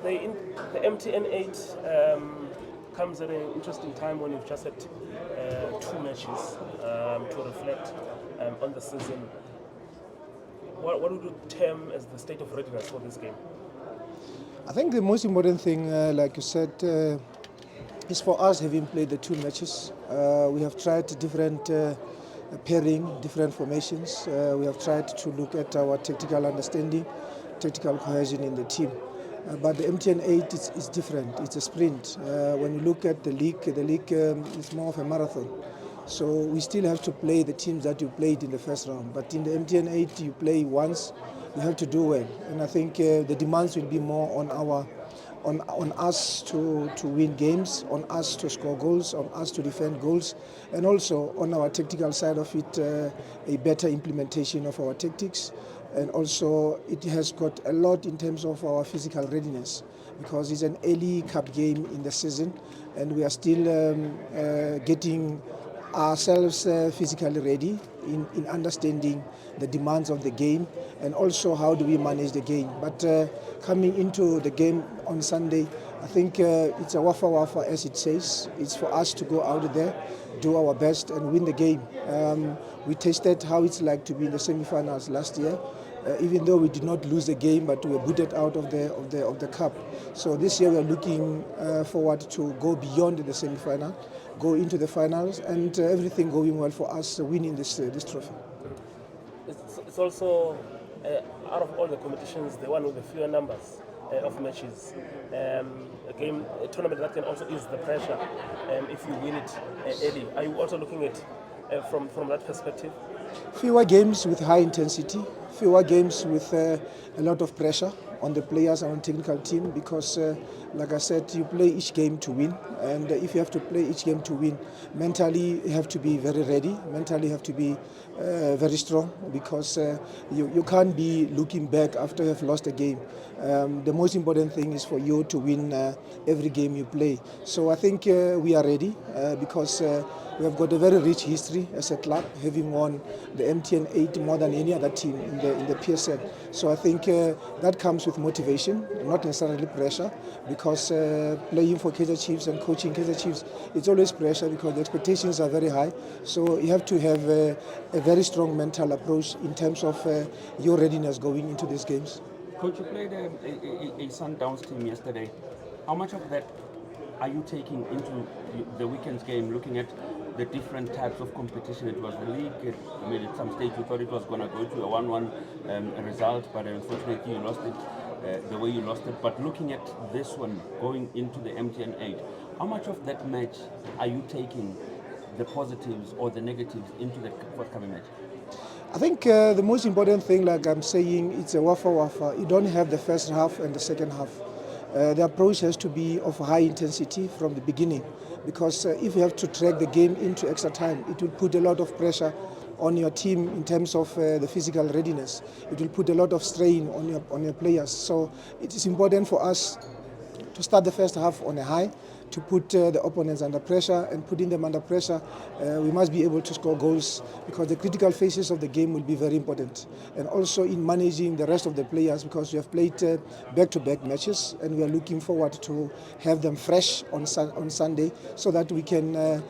The MTN8 comes at an interesting time when you've just had two matches to reflect on the season. What would you term as the state of readiness for this game? I think the most important thing, like you said, is for us having played the two matches. We have tried different pairing, different formations. We have tried to look at our tactical understanding, tactical cohesion in the team. But the MTN8 is different. It's a sprint. When you look at the league is more of a marathon. So we still have to play the teams that you played in the first round. But in the MTN8, you play once, you have to do well. And I think the demands will be more on us to win games, on us to score goals, on us to defend goals, and also on our tactical side of it, a better implementation of our tactics. And also it has got a lot in terms of our physical readiness, because it's an early cup game in the season and we are still getting ourselves physically ready in understanding the demands of the game and also how do we manage the game. But coming into the game on Sunday, I think it's a wafa as it says. It's for us to go out there, do our best and win the game. We tasted how it's like to be in the semi-finals last year. Even though we did not lose the game, but we were booted out of the cup. So this year we are looking forward to go beyond the semi-final, go into the finals, and everything going well for us winning this trophy. It's also out of all the competitions, the one with the fewer numbers of matches. A tournament that can also ease the pressure if you win it early. Are you also looking at from that perspective? Fewer games with high intensity, fewer games with a lot of pressure on the players and on the technical team, because like I said, you play each game to win, and if you have to play each game to win, mentally you have to be very ready, mentally you have to be very strong, because you can't be looking back after you have lost a game. The most important thing is for you to win every game you play. So I think we are ready because we have got a very rich history as a club, having won the MTN8 more than any other team in the PSL. So I think that comes with motivation, not necessarily pressure, because playing for Kaizer Chiefs and coaching Kaizer Chiefs, it's always pressure because the expectations are very high. So you have to have a very strong mental approach in terms of your readiness going into these games. Coach, you played a Sundowns team yesterday. How much of that are you taking into the weekend's game, looking at the different types of competition? It was the league. At some stage we thought it was going to go to a 1-1 result, but unfortunately you lost it the way you lost it. But looking at this one going into the MTN8, how much of that match are you taking the positives or the negatives into the forthcoming match? I think the most important thing, like I'm saying, it's a wafa. You don't have the first half and the second half. The approach has to be of high intensity from the beginning, because if you have to drag the game into extra time, it will put a lot of pressure on your team in terms of the physical readiness. It will put a lot of strain on your players. So it is important for us to start the first half on a high, to put the opponents under pressure, and putting them under pressure, we must be able to score goals, because the critical phases of the game will be very important. And also in managing the rest of the players, because we have played back-to-back matches and we are looking forward to have them fresh on Sunday, so that we can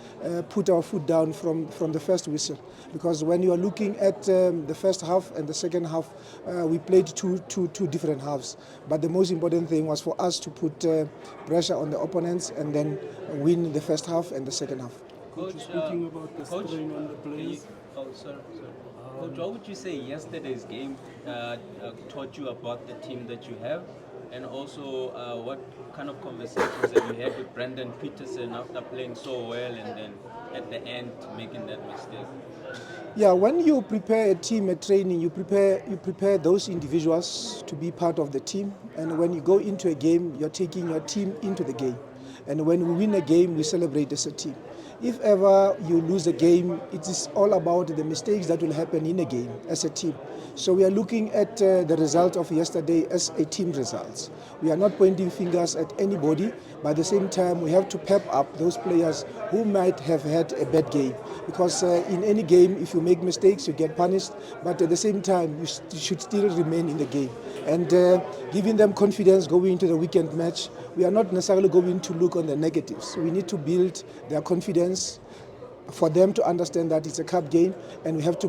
put our foot down from the first whistle. Because when you are looking at the first half and the second half, we played two different halves. But the most important thing was for us to put pressure on the opponents and then win the first half and the second half. Coach, speaking about the strain on the players. Coach, what would you say yesterday's game taught you about the team that you have, and also what kind of conversations have you had with Brendan Peterson after playing so well and then at the end making that mistake? Yeah, when you prepare a team at training, you prepare those individuals to be part of the team, and when you go into a game, you're taking your team into the game. And when we win a game, we celebrate as a team. If ever you lose a game, it is all about the mistakes that will happen in a game as a team. So we are looking at the result of yesterday as a team result. We are not pointing fingers at anybody, but at the same time we have to pep up those players who might have had a bad game. Because in any game, if you make mistakes, you get punished, but at the same time, you should still remain in the game. And giving them confidence going into the weekend match, we are not necessarily going to look on the negatives. We need to build their confidence for them to understand that it's a cup game and we have to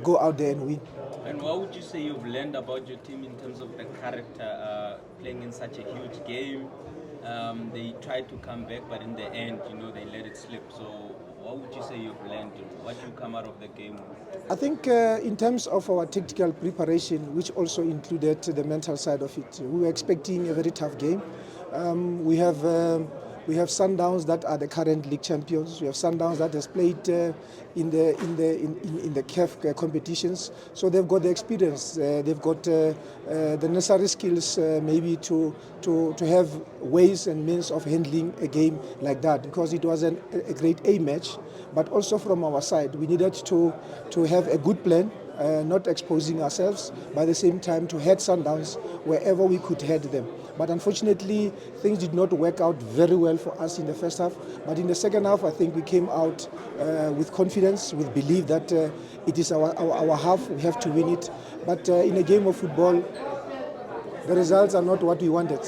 go out there and win. And what would you say you've learned about your team in terms of the character playing in such a huge game? They tried to come back, but in the end, they let it slip. So what would you say you've learned? What you come out of the game? I think in terms of our tactical preparation, which also included the mental side of it, we were expecting a very tough game. We have Sundowns that are the current league champions. We have Sundowns that has played in the CAF competitions. So they've got the experience. They've got the necessary skills maybe to have ways and means of handling a game like that, because it was a great A match. But also from our side, we needed to have a good plan. Not exposing ourselves, but at the same time to head Sundowns wherever we could head them. But unfortunately, things did not work out very well for us in the first half. But in the second half, I think we came out with confidence, with belief that it is our half, we have to win it. But in a game of football, the results are not what we wanted.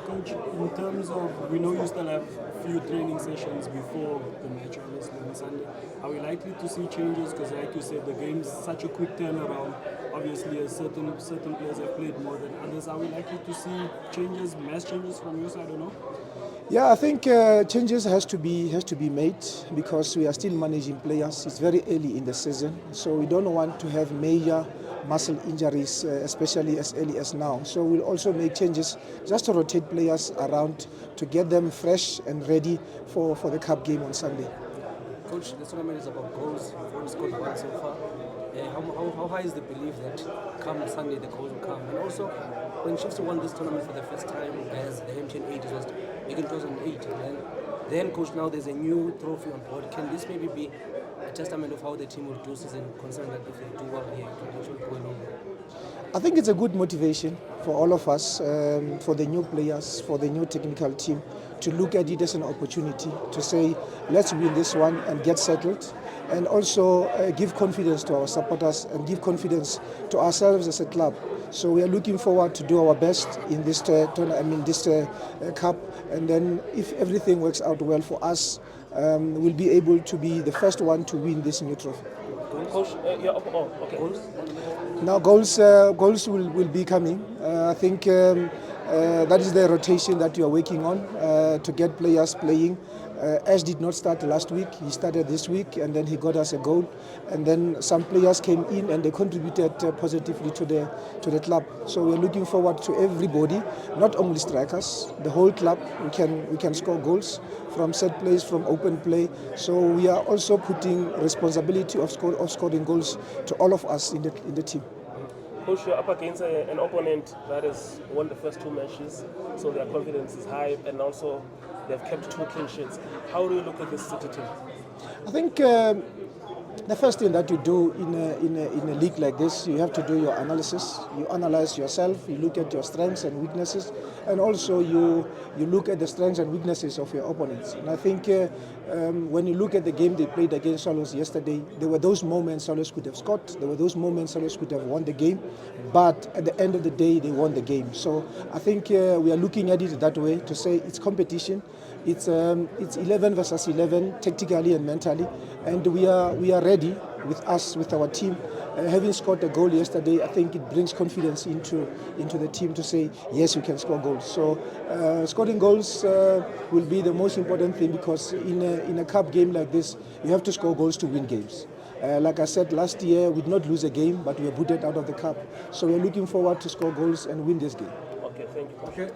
Coach, in terms of, we know you still have a few training sessions before the match, obviously, on Sunday. Are we likely to see changes? Because like you said, the game's such a quick turnaround. Obviously, certain players have played more than others. Are we likely to see changes, mass changes from your side or no? Yeah, I think changes has to be made because we are still managing players. It's very early in the season, so we don't want to have major muscle injuries, especially as early as now. So we'll also make changes just to rotate players around to get them fresh and ready for the cup game on Sunday. Coach, the tournament is about goals. You've only scored one so far. How high is the belief that come Sunday the goals will come? And also, when Chiefs won this tournament for the first time as the MTN8, it was back in 2008. And then, Coach, now there's a new trophy on board. Can this maybe be a testament of how the team will do season, considering that if they do well here, it can actually go along? I think it's a good motivation for all of us, for the new players, for the new technical team, to look at it as an opportunity to say, let's win this one and get settled, and also give confidence to our supporters and give confidence to ourselves as a club. So we are looking forward to do our best in this cup, and then if everything works out well for us, we'll be able to be the first one to win this new trophy. Coach, okay. Now goals will be coming. I think that is the rotation that you are working on to get players playing. Ash did not start last week. He started this week, and then he got us a goal. And then some players came in and they contributed positively to the club. So we're looking forward to everybody, not only strikers, the whole club. We can score goals from set plays, from open play. So we are also putting responsibility of scoring goals to all of us in the team. Coach, you're up against an opponent that has won the first two matches, so their confidence is high, and also they've kept 2 clean sheets. How do you look at this City team? I think the first thing that you do in a league like this, you have to do your analysis. You analyze yourself, you look at your strengths and weaknesses, and also you look at the strengths and weaknesses of your opponents. And I think when you look at the game they played against Swallows yesterday, there were those moments Swallows could have scored, there were those moments Swallows could have won the game, but at the end of the day they won the game. So I think we are looking at it that way, to say it's competition. It's 11 versus 11 tactically and mentally, and we are ready with our team. Having scored a goal yesterday, I think it brings confidence into the team to say yes, we can score goals. So scoring goals will be the most important thing, because in a cup game like this, you have to score goals to win games. Like I said, last year we did not lose a game, but we were booted out of the cup. So we're looking forward to score goals and win this game. Okay, thank you. Okay.